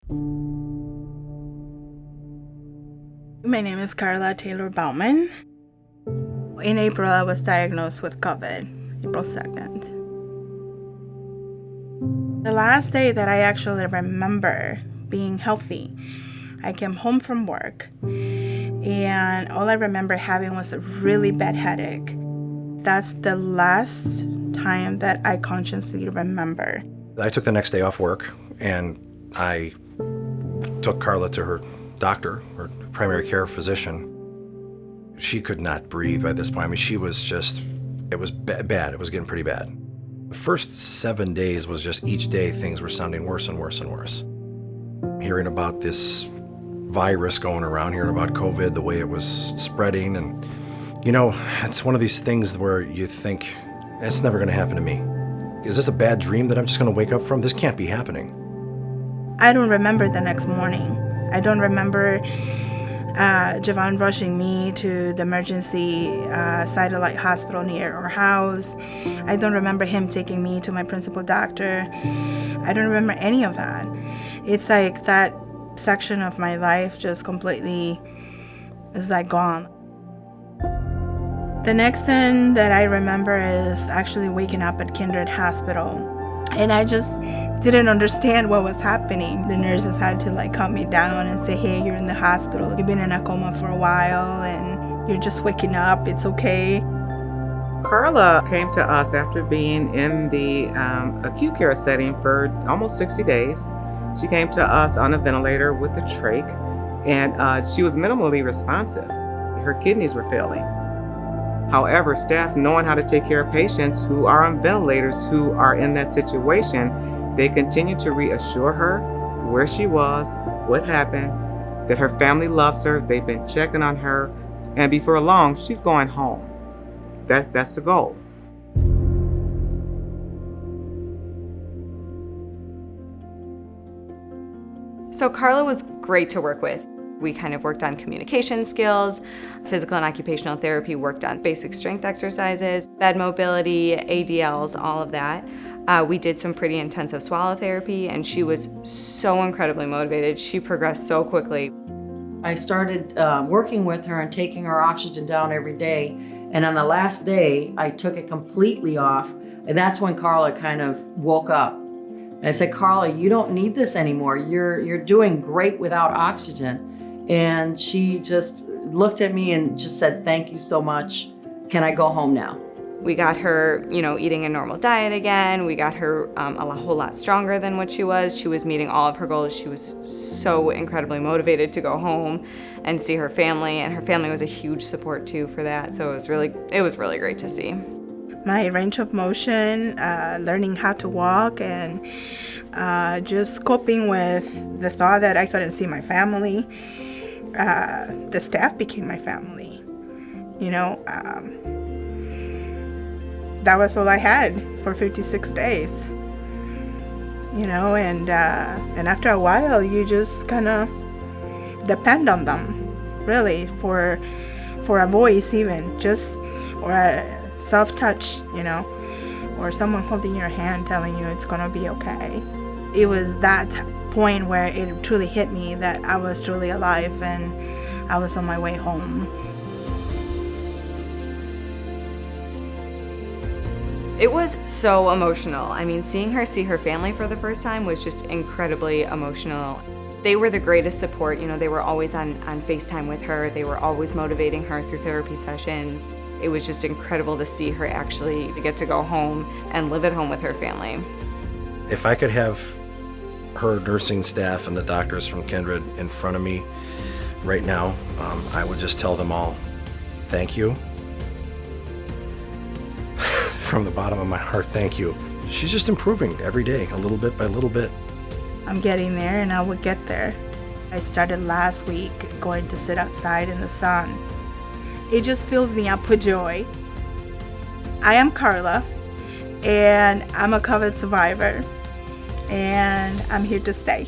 My name is Karla Taylor Bauman. In April, I was diagnosed with COVID, April 2nd. The last day that I actually remember being healthy, I came home from work, and all I remember having was a really bad headache. That's the last time that I consciously remember. I took the next day off work, and I took Karla to her doctor, her primary care physician. She could not breathe by this point. I mean, she was just, it was bad. It was getting pretty bad. The first 7 days was just each day things were sounding worse and worse and worse. Hearing about this virus going around, hearing about COVID, the way it was spreading, and you know, it's one of these things where you think, it's never going to happen to me. Is this a bad dream that I'm just going to wake up from? This can't be happening. I don't remember the next morning. I don't remember Javon rushing me to the emergency satellite hospital near our house. I don't remember him taking me to my principal doctor. I don't remember any of that. It's like that section of my life just completely is like gone. The next thing that I remember is actually waking up at Kindred Hospital. And I just didn't understand what was happening. The nurses had to calm me down and say, hey, you're in the hospital. You've been in a coma for a while and you're just waking up. It's okay. Karla came to us after being in the acute care setting for almost 60 days. She came to us on a ventilator with a trach, and she was minimally responsive. Her kidneys were failing. However, staff knowing how to take care of patients who are on ventilators who are in that situation, they continued to reassure her where she was, what happened, that her family loves her, they've been checking on her, and before long, she's going home. That's the goal. So Karla was great to work with. We kind of worked on communication skills, physical and occupational therapy, worked on basic strength exercises, bed mobility, ADLs, all of that. We did some pretty intensive swallow therapy, and she was so incredibly motivated. She progressed so quickly. I started working with her and taking her oxygen down every day. And on the last day, I took it completely off. And that's when Karla kind of woke up. And I said, Karla, you don't need this anymore. You're doing great without oxygen. And she just looked at me and just said, thank you so much. Can I go home now? We got her, eating a normal diet again. We got her a whole lot stronger than what she was. She was meeting all of her goals. She was so incredibly motivated to go home and see her family, and her family was a huge support too for that. So it was really great to see. My range of motion, learning how to walk, and just coping with the thought that I couldn't see my family. The staff became my family. That was all I had for 56 days. And after a while, you just kind of depend on them, really, for a voice even, or a self-touch, or someone holding your hand telling you it's gonna be okay. It was that point where it truly hit me that I was truly alive and I was on my way home. It was so emotional. I mean, seeing her see her family for the first time was just incredibly emotional. They were the greatest support. They were always on FaceTime with her. They were always motivating her through therapy sessions. It was just incredible to see her actually get to go home and live at home with her family. If I could have her nursing staff and the doctors from Kindred in front of me right now, I would just tell them all, thank you. From the bottom of my heart, thank you. She's just improving every day, a little bit by little bit. I'm getting there, and I will get there. I started last week going to sit outside in the sun. It just fills me up with joy. I am Karla, and I'm a COVID survivor, and I'm here to stay.